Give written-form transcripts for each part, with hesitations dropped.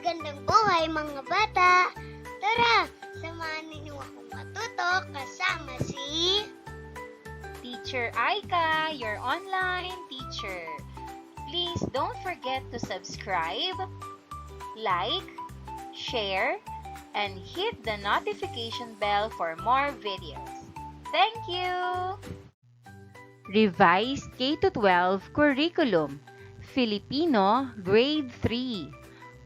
Magandang buhay mga bata! Tara, samahan ninyo akong matuto kasama si Teacher Aika, your online teacher. Please don't forget to subscribe, like, share, and hit the notification bell for more videos. Thank you! Revised K-12 Curriculum, Filipino, Grade 3,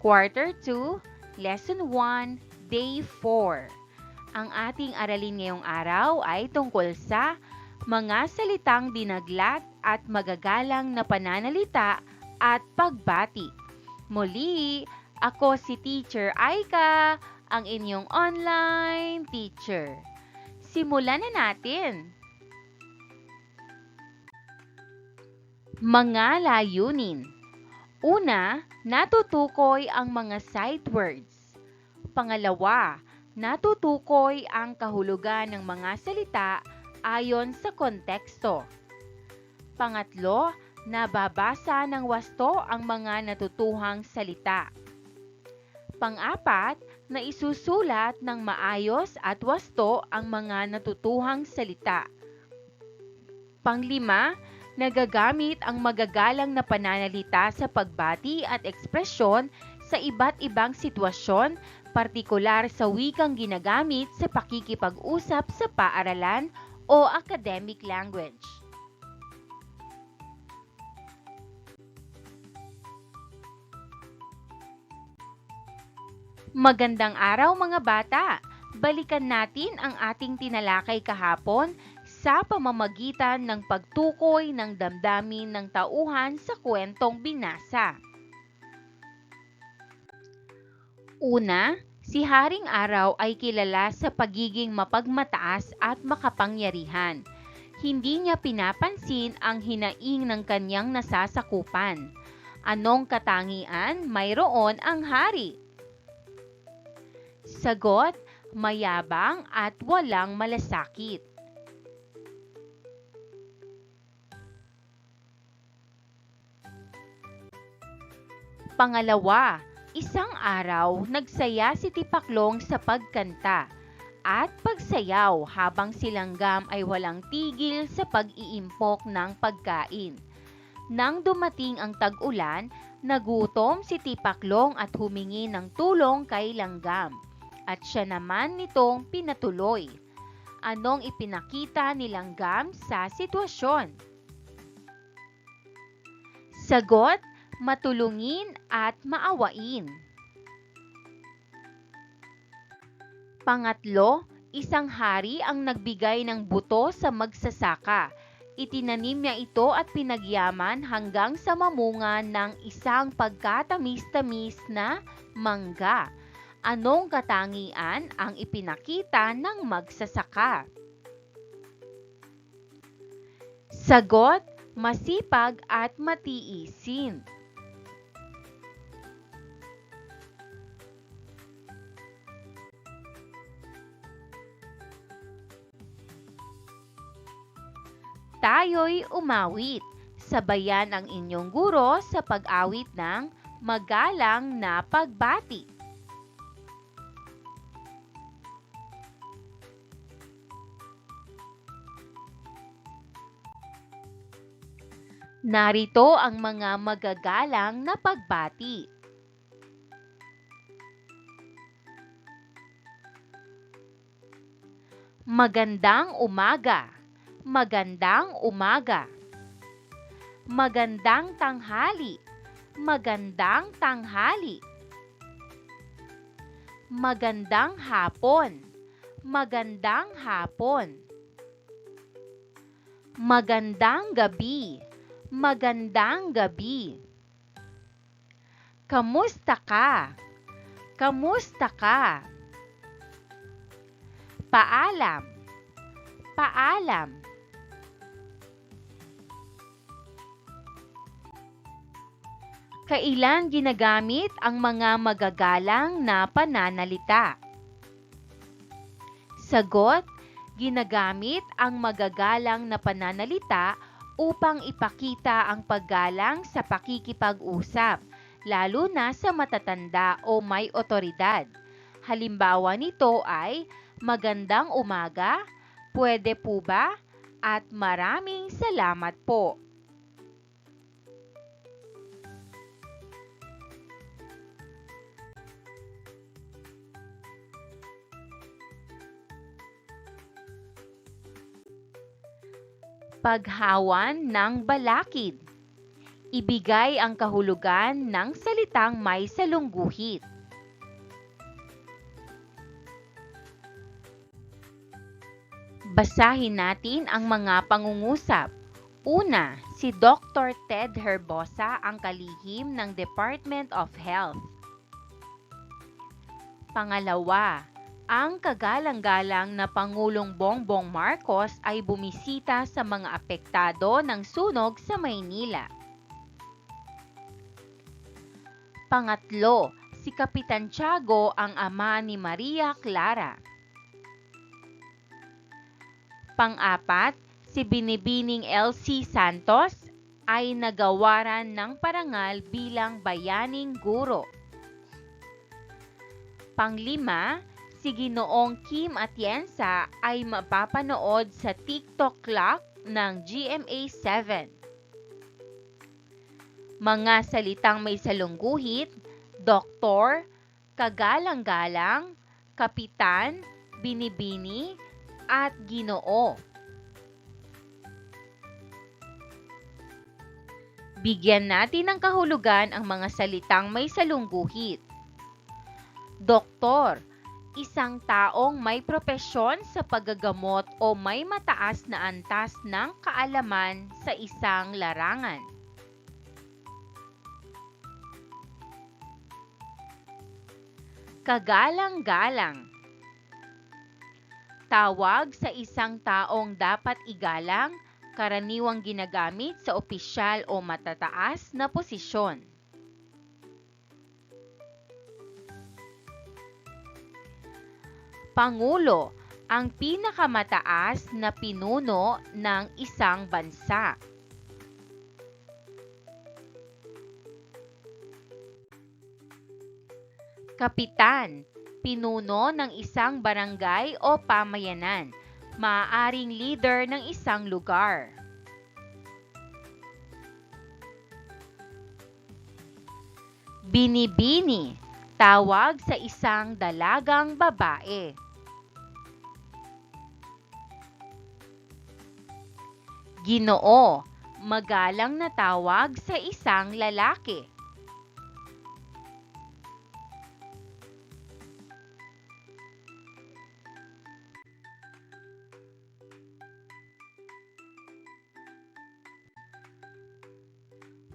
Quarter 2, Lesson 1, Day 4. Ang ating aralin ngayong araw ay tungkol sa mga salitang dinaglat at magagalang na pananalita at pagbati. Muli, ako si Teacher Aika, ang inyong online teacher. Simulan na natin! Mga layunin. Una, natutukoy ang mga sight words. Pangalawa, natutukoy ang kahulugan ng mga salita ayon sa konteksto. Pangatlo, nababasa ng wasto ang mga natutuhang salita. Pang-apat, naisusulat ng maayos at wasto ang mga natutuhang salita. Panglima, nagagamit ang magagalang na pananalita sa pagbati at ekspresyon sa iba't ibang sitwasyon, partikular sa wikang ginagamit sa pakikipag-usap sa paaralan o academic language. Magandang araw mga bata! Balikan natin ang ating tinalakay kahapon sa pamamagitan ng pagtukoy ng damdamin ng tauhan sa kwentong binasa. Una, si Haring Araw ay kilala sa pagiging mapagmataas at makapangyarihan. Hindi niya pinapansin ang hinaing ng kanyang nasasakupan. Anong katangian mayroon ang hari? Sagot, mayabang at walang malasakit. Pangalawa, isang araw nagsaya si Tipaklong sa pagkanta at pagsayaw habang si Langgam ay walang tigil sa pag-iimpok ng pagkain. Nang dumating ang tag-ulan, nagutom si Tipaklong at humingi ng tulong kay Langgam at siya naman nitong pinatuloy. Anong ipinakita ni Langgam sa sitwasyon? Sagot, matulungin at maawain. Pangatlo, isang hari ang nagbigay ng buto sa magsasaka. Itinanim niya ito at pinagyaman hanggang sa mamunga ng isang pagkatamis-tamis na mangga. Anong katangian ang ipinakita ng magsasaka? Sagot, masipag at matiisin. Tayo'y umawit. Sabayan ang inyong guro sa pag-awit ng magalang na pagbati. Narito ang mga magagalang na pagbati. Magandang umaga. Magandang umaga. Magandang tanghali. Magandang tanghali. Magandang hapon. Magandang hapon. Magandang gabi. Magandang gabi. Kamusta ka? Kamusta ka? Paalam. Paalam. Kailan ginagamit ang mga magagalang na pananalita? Sagot, ginagamit ang magagalang na pananalita upang ipakita ang paggalang sa pakikipag-usap. lalo na sa matatanda o may otoridad. Halimbawa nito ay magandang umaga, pwede po ba, at maraming salamat po. Paghawan ng balakid. Ibigay ang kahulugan ng salitang may salungguhit. Basahin natin ang mga pangungusap. Una, si Dr. Ted Herbosa ang kalihim ng Department of Health. Pangalawa, ang kagalang-galang na Pangulong Bongbong Marcos ay bumisita sa mga apektado ng sunog sa Maynila. Pangatlo, si Kapitan Tiago ang ama ni Maria Clara. Pang-apat, si Binibining Elsie Santos ay nagawaran ng parangal bilang bayaning guro. Panglima, si Ginoong Kim Atienza ay mapapanood sa TikTok clock ng GMA7. Mga salitang may salungguhit, doktor, kagalang-galang, kapitan, binibini, at ginoo. Bigyan natin ng kahulugan ang mga salitang may salungguhit. Doktor, isang taong may propesyon sa paggagamot o may mataas na antas ng kaalaman sa isang larangan. Kagalang-galang. Tawag sa isang taong dapat igalang, karaniwang ginagamit sa opisyal o matataas na posisyon. Pangulo, ang pinakamataas na pinuno ng isang bansa. Kapitan, pinuno ng isang barangay o pamayanan, maaaring leader ng isang lugar. Binibini, tawag sa isang dalagang babae. Ginoo, magalang na tawag sa isang lalaki.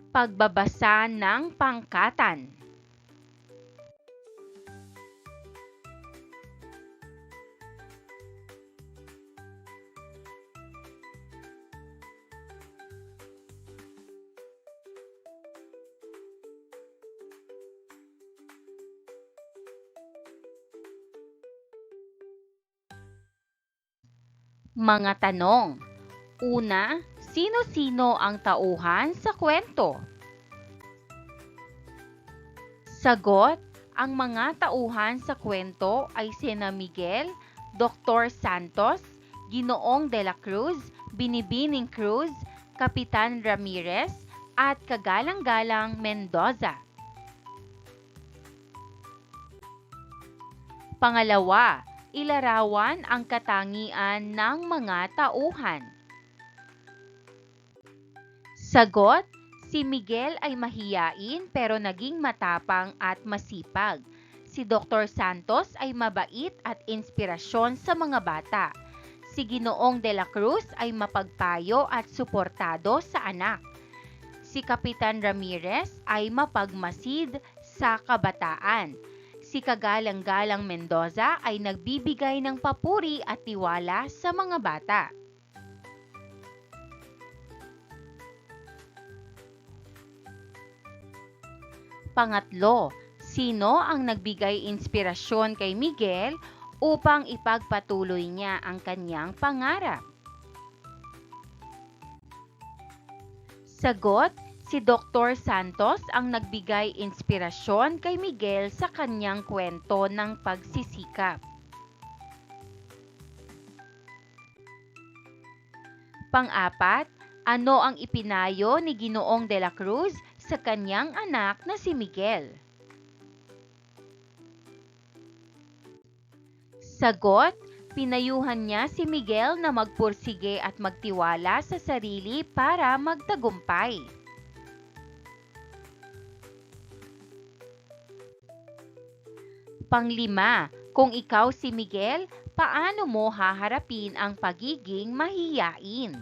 Pagbabasa ng pangkatan. Mga tanong. Una, sino-sino ang tauhan sa kwento? Sagot, ang mga tauhan sa kwento ay sina Miguel, Dr. Santos, Ginoong de la Cruz, Binibining Cruz, Kapitan Ramirez, at Kagalang-galang Mendoza. Pangalawa, ilarawan ang katangian ng mga tauhan. Sagot, si Miguel ay mahiyain pero naging matapang at masipag. Si Dr. Santos ay mabait at inspirasyon sa mga bata. Si Ginoong de la Cruz ay mapagpayo at suportado sa anak. Si Kapitan Ramirez ay mapagmasid sa kabataan. Si Kagalang-galang Mendoza ay nagbibigay ng papuri at tiwala sa mga bata. Pangatlo, sino ang nagbigay inspirasyon kay Miguel upang ipagpatuloy niya ang kanyang pangarap? Sagot, Si Dr. Santos ang nagbigay inspirasyon kay Miguel sa kanyang kwento ng pagsisikap. Pang-apat, ano ang ipinayo ni Ginoong de la Cruz sa kanyang anak na si Miguel? Sagot, pinayuhan niya si Miguel na magpursige at magtiwala sa sarili para magtagumpay. Panglima, kung ikaw si Miguel, paano mo haharapin ang pagiging mahiyain?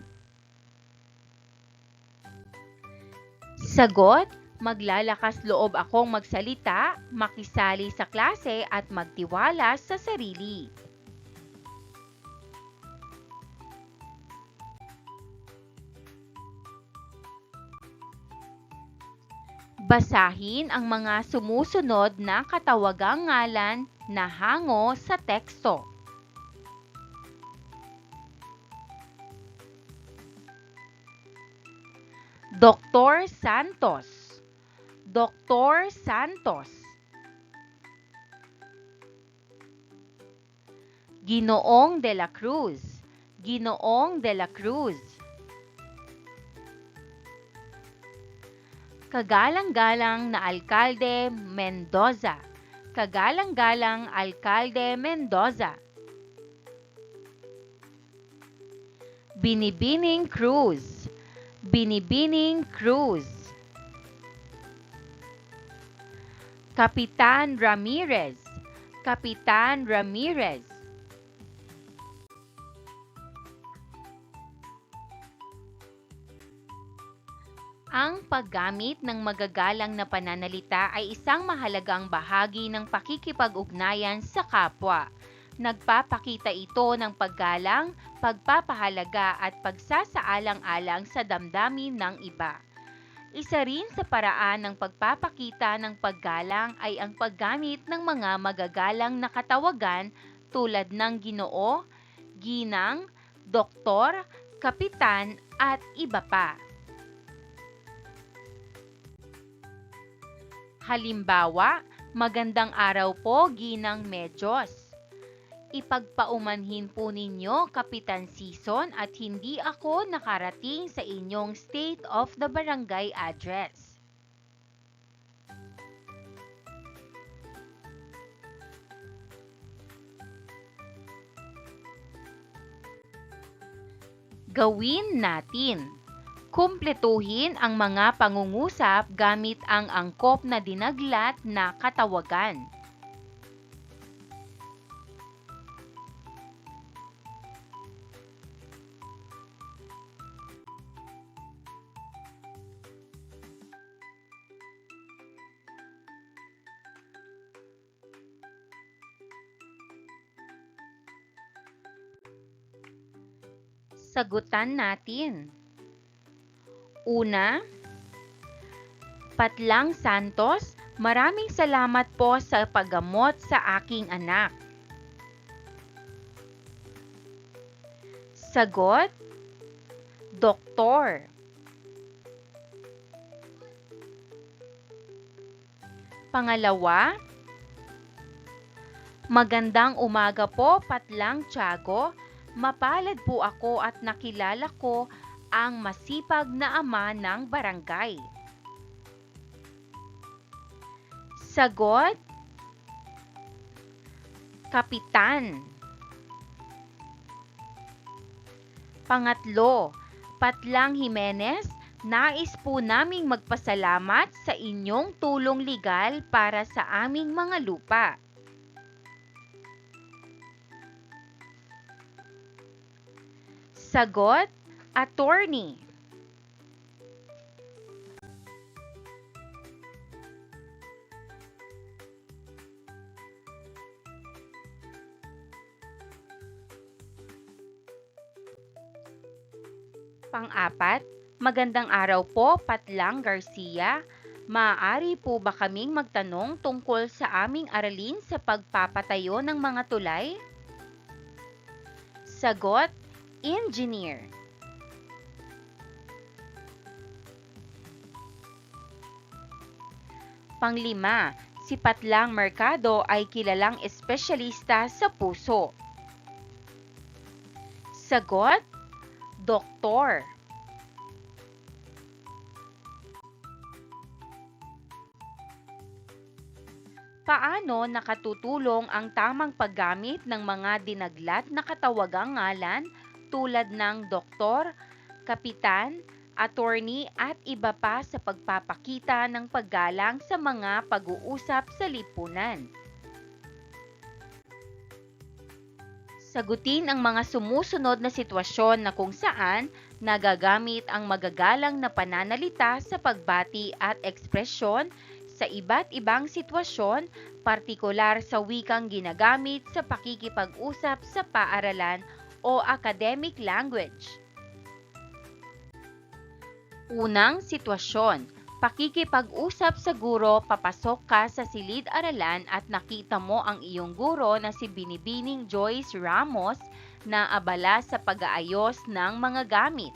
Sagot, maglalakas loob akong magsalita, makisali sa klase at magtiwala sa sarili. Basahin ang mga sumusunod na katawagang ngalan na hango sa teksto. Dr. Santos, Dr. Santos. Ginoong de la Cruz, Ginoong de la Cruz. Kagalang-galang na Alkalde Mendoza, Kagalang-galang Alkalde Mendoza. Binibining Cruz, Binibining Cruz. Kapitan Ramirez, Kapitan Ramirez. Ang paggamit ng magagalang na pananalita ay isang mahalagang bahagi ng pakikipag-ugnayan sa kapwa. Nagpapakita ito ng paggalang, pagpapahalaga at pagsasaalang-alang sa damdamin ng iba. Isa rin sa paraan ng pagpapakita ng paggalang ay ang paggamit ng mga magagalang na katawagan tulad ng Ginoo, Ginang, Doktor, Kapitan at iba pa. Halimbawa, magandang araw po, Ginang Medyos. Ipagpaumanhin po ninyo, Kapitan Sison, at hindi ako nakarating sa inyong state of the barangay address. Gawin natin. Kumpletuhin ang mga pangungusap gamit ang angkop na dinaglat na katawagan. Sagutan natin. Una, Patlang Santos, maraming salamat po sa paggamot sa aking anak. Sagot, Doktor. Pangalawa, magandang umaga po, Patlang Tiago. Mapalad po ako at nakilala ko ang masipag na ama ng barangay. Sagot, Kapitan. Pangatlo, Patlang Jimenez, nais po naming magpasalamat sa inyong tulong legal para sa aming mga lupa. Sagot, Attorney. Pang-apat, magandang araw po, Patlang Garcia. Maaari po ba kaming magtanong tungkol sa aming aralin sa pagpapatayo ng mga tulay? Sagot, Engineer. Panglima, si Patlang Mercado ay kilalang espesyalista sa puso. Sagot, doktor. Paano nakatutulong ang tamang paggamit ng mga dinaglat na katawagang ngalan tulad ng doktor, kapitan, attorney at iba pa sa pagpapakita ng paggalang sa mga pag-uusap sa lipunan? Sagutin ang mga sumusunod na sitwasyon na kung saan nagagamit ang magagalang na pananalita sa pagbati at ekspresyon sa iba't ibang sitwasyon, partikular sa wikang ginagamit sa pakikipag-usap sa paaralan o academic language. Unang sitwasyon, pakikipag-usap sa guro, papasok ka sa silid-aralan at nakita mo ang iyong guro na si Binibining Joyce Ramos na abala sa pag-aayos ng mga gamit.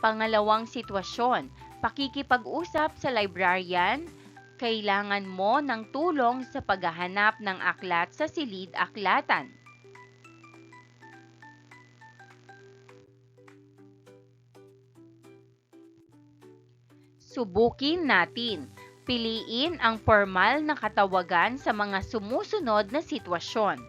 Pangalawang sitwasyon, pakikipag-usap sa librarian, kailangan mo ng tulong sa paghahanap ng aklat sa silid-aklatan. Subukin natin. Piliin ang formal na katawagan sa mga sumusunod na sitwasyon.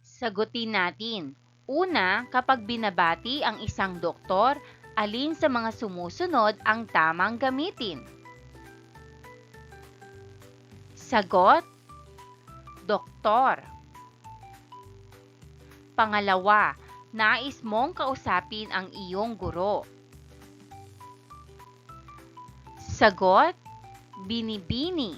Sagutin natin. Una, kapag binabati ang isang doktor, alin sa mga sumusunod ang tamang gamitin? Sagot, doktor. Pangalawa, nais mong kausapin ang iyong guro. Sagot, binibini.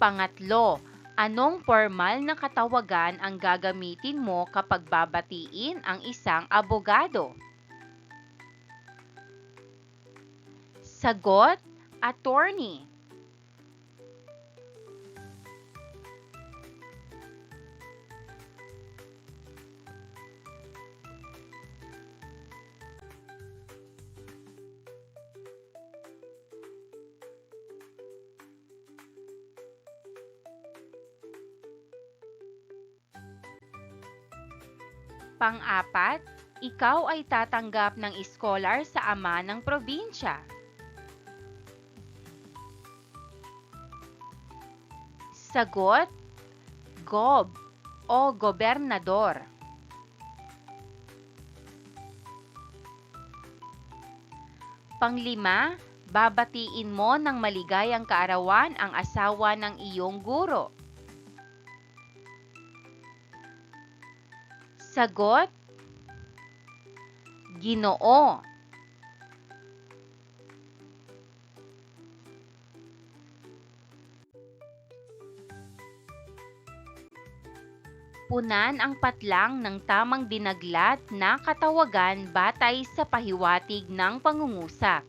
Pangatlo, anong formal na katawagan ang gagamitin mo kapag babatiin ang isang abogado? Sagot, attorney. Pang-apat, ikaw ay tatanggap ng scholar sa ama ng probinsya. Sagot, gob o gobernador. Panglima, babatiin mo ng maligayang kaarawan ang asawa ng iyong guro. Sagot, Ginoo. Punan ang patlang ng tamang dinaglat na katawagan batay sa pahiwatig ng pangungusap.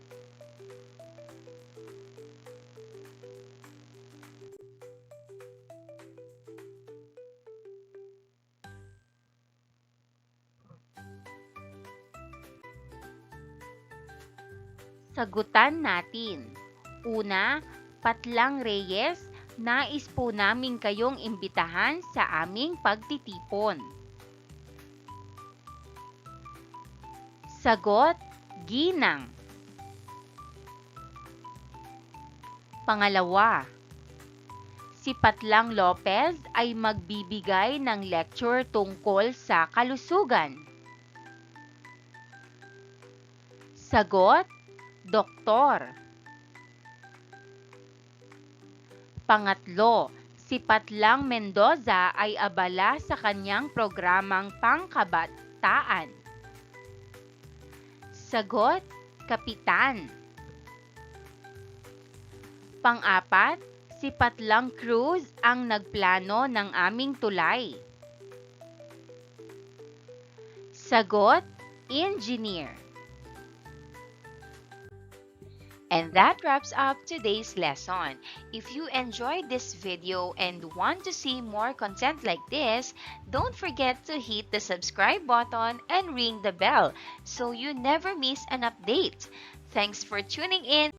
Sagutan natin. Una, Patlang Reyes, nais po namin kayong imbitahan sa aming pagtitipon. Sagot, Ginang. Pangalawa, si Patlang Lopez ay magbibigay ng lecture tungkol sa kalusugan. Sagot, Doktor. Pangatlo, si Patlang Mendoza ay abala sa kanyang programang pangkabataan. Sagot, Kapitan. Pang-apat, si Patlang Cruz ang nagplano ng aming tulay. Sagot, Engineer. And that wraps up today's lesson. If you enjoyed this video and want to see more content like this, don't forget to hit the subscribe button and ring the bell so you never miss an update. Thanks for tuning in.